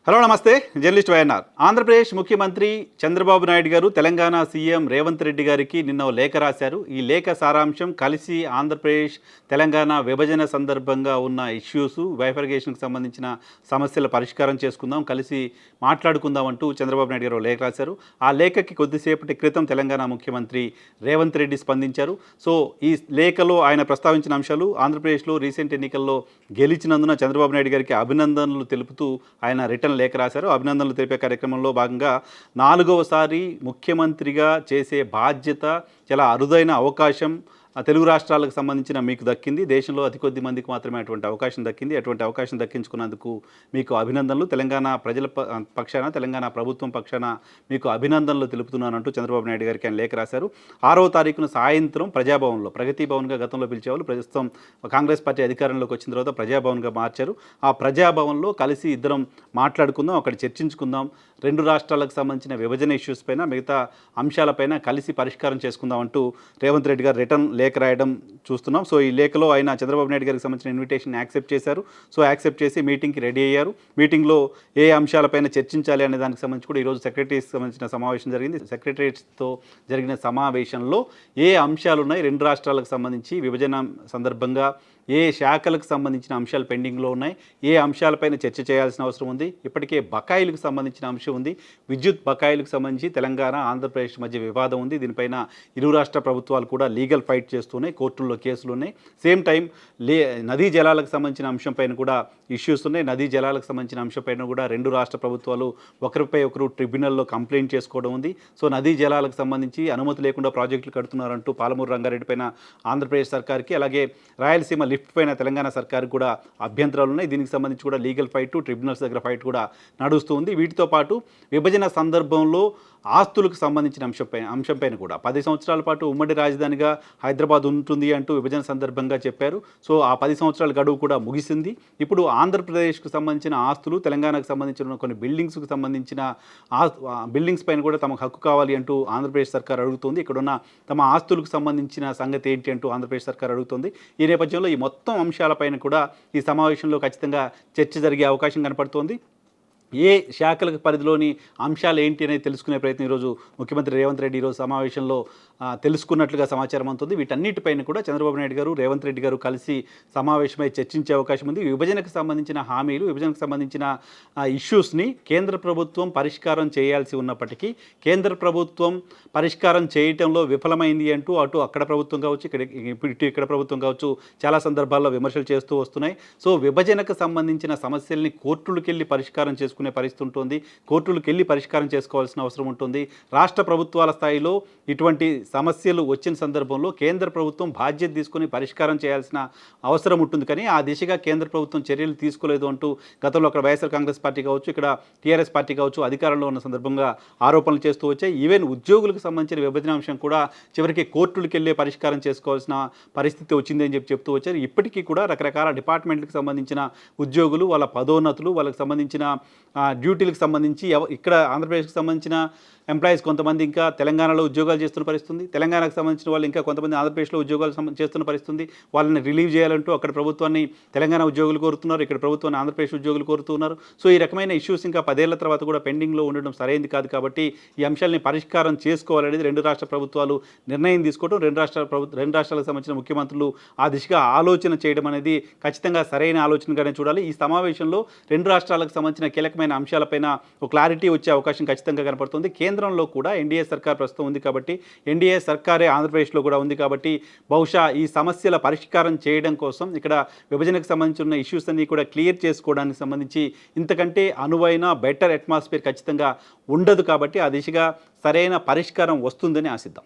Hello నమస్తే, journalist YNR. Andhra Pradesh ముఖ్యమంత్రి చంద్రబాబు నాయుడు గారు తెలంగాణ సీఎం రేవంత్ రెడ్డి గారికి నిన్న లేఖ రాశారు. ఈ లేఖ సారాంశం కలిసి ఆంధ్రప్రదేశ్ తెలంగాణ విభజన సందర్భంగా ఉన్న ఇష్యూస్, బైఫర్గేషన్కి సంబంధించిన సమస్యల పరిష్కారం చేసుకుందాం, కలిసి మాట్లాడుకుందాం అంటూ చంద్రబాబు నాయుడు గారు లేఖ రాశారు. ఆ లేఖకి కొద్దిసేపటి క్రితం తెలంగాణ ముఖ్యమంత్రి రేవంత్ రెడ్డి స్పందించారు. సో ఈ లేఖలో ఆయన ప్రస్తావించిన అంశాలు, ఆంధ్రప్రదేశ్లో రీసెంట్ ఎన్నికల్లో గెలిచినందున చంద్రబాబు నాయుడు గారికి అభినందనలు తెలుపుతూ ఆయన రిటర్న్ లేఖ రాశారు. అభినందనలు తెలిపే కార్యక్రమంలో భాగంగా 4వసారి ముఖ్యమంత్రిగా చేసే బాధ్యత, చాలా అరుదైన అవకాశం తెలుగు రాష్ట్రాలకు సంబంధించిన మీకు దక్కింది. దేశంలో అతి కొద్ది మందికి మాత్రమే అటువంటి అవకాశం దక్కింది. అటువంటి అవకాశం దక్కించుకున్నందుకు మీకు అభినందనలు. తెలంగాణ ప్రజల పక్షాన, తెలంగాణ ప్రభుత్వం పక్షాన మీకు అభినందనలు తెలుపుతున్నానంటూ చంద్రబాబు నాయుడు గారికి ఆయన లేఖ రాశారు. 6వ తారీఖున సాయంత్రం ప్రజాభవన్లో, ప్రగతి భవన్గా గతంలో పిలిచేవాళ్ళు, ప్రస్తుతం కాంగ్రెస్ పార్టీ అధికారంలోకి వచ్చిన తర్వాత ప్రజాభవన్గా మార్చారు. ఆ ప్రజాభవన్లో కలిసి ఇద్దరం మాట్లాడుకుందాం, అక్కడ చర్చించుకుందాం, 2 రాష్ట్రాలకు సంబంధించిన విభజన ఇష్యూస్ పైన, మిగతా అంశాలపైన కలిసి పరిష్కారం చేసుకుందాం అంటూ రేవంత్ రెడ్డి గారు రిటర్న్ లేఖ రాయడం చూస్తున్నాం. సో ఈ లేఖలో ఆయన చంద్రబాబు నాయుడు గారికి సంబంధించిన ఇన్విటేషన్ యాక్సెప్ట్ చేశారు. సో యాక్సెప్ట్ చేసి మీటింగ్కి రెడీ అయ్యారు. మీటింగ్లో ఏ అంశాలపైన చర్చించాలి అనే దానికి సంబంధించి కూడా ఈరోజు సెక్రటరీకి సంబంధించిన సమావేశం జరిగింది. సెక్రటరీతో జరిగిన సమావేశంలో ఏ అంశాలు ఉన్నాయి, 2 రాష్ట్రాలకు సంబంధించి విభజన సందర్భంగా ఏ శాఖలకు సంబంధించిన అంశాలు పెండింగ్లో ఉన్నాయి, ఏ అంశాలపైన చర్చ చేయాల్సిన అవసరం ఉంది, ఇప్పటికే బకాయిలకు సంబంధించిన అంశం ఉంది, విద్యుత్ బకాయిలకు సంబంధించి తెలంగాణ ఆంధ్రప్రదేశ్ మధ్య వివాదం ఉంది. దీనిపైన ఇరు రాష్ట్ర ప్రభుత్వాలు కూడా లీగల్ ఫైట్ చేస్తున్నాయి, కోర్టుల్లో కేసులు ఉన్నాయి. సేమ్ టైం నదీ జలాలకు సంబంధించిన అంశంపైన కూడా ఇష్యూస్ ఉన్నాయి. నదీ జలాలకు సంబంధించిన అంశంపైన కూడా 2 రాష్ట్ర ప్రభుత్వాలు ఒకరిపై ఒకరు ట్రిబ్యునల్లో కంప్లైంట్ చేసుకోవడం ఉంది. సో నదీ జలాలకు సంబంధించి అనుమతి లేకుండా ప్రాజెక్టులు కడుతున్నారంటూ పాలమూరు రంగారెడ్డి పైన ఆంధ్రప్రదేశ్ సర్కార్కి, అలాగే రాయలసీమ లిఫ్ట్ పైన తెలంగాణ సర్కారు కూడా అభ్యంతరాలు ఉన్నాయి. దీనికి సంబంధించి కూడా లీగల్ ఫైట్, ట్రిబ్యునల్స్ దగ్గర ఫైట్ కూడా నడుస్తుంది. వీటితో పాటు విభజన సందర్భంలో ఆస్తులకు సంబంధించిన అంశంపైన కూడా 10 సంవత్సరాల పాటు ఉమ్మడి రాజధానిగా హైదరాబాద్ ఉంటుంది అంటూ విభజన సందర్భంగా చెప్పారు. సో ఆ 10 సంవత్సరాల గడువు కూడా ముగిసింది. ఇప్పుడు ఆంధ్రప్రదేశ్కు సంబంధించిన ఆస్తులు, తెలంగాణకు సంబంధించిన కొన్ని బిల్డింగ్స్కు సంబంధించిన బిల్డింగ్స్ పైన కూడా తమకు హక్కు కావాలి అంటూ ఆంధ్రప్రదేశ్ సర్కార్ అడుగుతుంది. ఇక్కడున్న తమ ఆస్తులకు సంబంధించిన సంగతి ఏంటి అంటూ ఆంధ్రప్రదేశ్ సర్కార్ అడుగుతుంది. ఈ నేపథ్యంలో ఈ మొత్తం అంశాలపైన కూడా ఈ సమావేశంలో ఖచ్చితంగా చర్చ జరిగే అవకాశం కనపడుతోంది. ఏ శాఖల పరిధిలోని అంశాలు ఏంటి అనేది తెలుసుకునే ప్రయత్నం ఈరోజు ముఖ్యమంత్రి రేవంత్ రెడ్డి ఈరోజు సమావేశంలో తెలుసుకున్నట్లుగా సమాచారం అందుతుంది. వీటన్నిటిపైన కూడా చంద్రబాబు నాయుడు గారు, రేవంత్ రెడ్డి గారు కలిసి సమావేశమై చర్చించే అవకాశం ఉంది. విభజనకు సంబంధించిన హామీలు, విభజనకు సంబంధించిన ఇష్యూస్ని కేంద్ర ప్రభుత్వం పరిష్కారం చేయాల్సి ఉన్నప్పటికీ కేంద్ర ప్రభుత్వం పరిష్కారం చేయటంలో విఫలమైంది అంటూ అటు అక్కడ ప్రభుత్వం కావచ్చు, ఇక్కడ ప్రభుత్వం కావచ్చు చాలా సందర్భాల్లో విమర్శలు చేస్తూ వస్తున్నాయి. సో విభజనకు సంబంధించిన సమస్యల్ని కోర్టులకు వెళ్ళి పరిష్కారం చేసుకునే పరిస్థితి ఉంటుంది, కోర్టులకు వెళ్ళి పరిష్కారం చేసుకోవాల్సిన అవసరం ఉంటుంది. రాష్ట్ర ప్రభుత్వాల స్థాయిలో ఇటువంటి సమస్యలు వచ్చిన సందర్భంలో కేంద్ర ప్రభుత్వం బాధ్యత తీసుకొని పరిష్కారం చేయాల్సిన అవసరం ఉంటుంది. కానీ ఆ దిశగా కేంద్ర ప్రభుత్వం చర్యలు తీసుకోలేదు అంటూ గతంలో అక్కడ వైఎస్ఆర్ కాంగ్రెస్ పార్టీ కావచ్చు, ఇక్కడ టీఆర్ఎస్ పార్టీ కావచ్చు అధికారంలో ఉన్న సందర్భంగా ఆరోపణలు చేస్తూ వచ్చాయి. ఈవెన్ ఉద్యోగులకు సంబంధించిన విభజన అంశం కూడా చివరికి కోర్టులకు వెళ్ళే పరిష్కారం చేసుకోవాల్సిన పరిస్థితి వచ్చిందని చెప్తూ వచ్చారు. ఇప్పటికీ కూడా రకరకాల డిపార్ట్మెంట్లకు సంబంధించిన ఉద్యోగులు, వాళ్ళ పదోన్నతులు, వాళ్ళకి సంబంధించిన డ్యూటీలకు సంబంధించి ఇక్కడ ఆంధ్రప్రదేశ్కి సంబంధించిన ఎంప్లాయీస్ కొంతమంది ఇంకా తెలంగాణలో ఉద్యోగాలు చేస్తున్న పరిస్థితుంది, తెలంగాణకు సంబంధించిన వాళ్ళు ఇంకా కొంతమంది ఆంధ్రప్రదేశ్లో ఉద్యోగాలు చేస్తున్న పరిస్థితుంది. వాళ్ళని రిలీవ్ చేయాలంటూ అక్కడ ప్రభుత్వాన్ని తెలంగాణ ఉద్యోగులు కోరుతున్నారు, ఇక్కడ ప్రభుత్వాన్ని ఆంధ్రప్రదేశ్ ఉద్యోగులు కోరుతున్నారు. సో ఈ రకమైన ఇష్యూస్ ఇంకా 10 ఏళ్ల తర్వాత కూడా పెండింగ్లో ఉండడం సరైనది కాదు. కాబట్టి ఈ అంశాలని పరిష్కారం చేసుకోవాలనేది 2 రాష్ట్ర ప్రభుత్వాలు నిర్ణయం తీసుకోవడం, 2 రాష్ట్రాలకు సంబంధించిన ముఖ్యమంత్రులు ఆ దిశగా ఆలోచన చేయడం అనేది ఖచ్చితంగా సరైన ఆలోచనగానే చూడాలి. ఈ సమావేశంలో 2 రాష్ట్రాలకు సంబంధించిన కీలకమైన అంశాలపైన ఒక క్లారిటీ వచ్చే అవకాశం ఖచ్చితంగా కనపడుతుంది. కేంద్రంలో కూడా ఎన్డీఏ సర్కార్ ప్రస్తుతం ఉంది కాబట్టి, ఎన్డీఏ సర్కారే ఆంధ్రప్రదేశ్లో కూడా ఉంది కాబట్టి బహుశా ఈ సమస్యల పరిష్కారం చేయడం కోసం, ఇక్కడ విభజనకు సంబంధించిన ఇష్యూస్ అన్ని కూడా క్లియర్ చేసుకోవడానికి సంబంధించి ఇంతకంటే అనువైన బెటర్ అట్మాస్ఫియర్ ఖచ్చితంగా ఉండదు. కాబట్టి ఆ దిశగా సరైన పరిష్కారం వస్తుందని ఆశిద్దాం.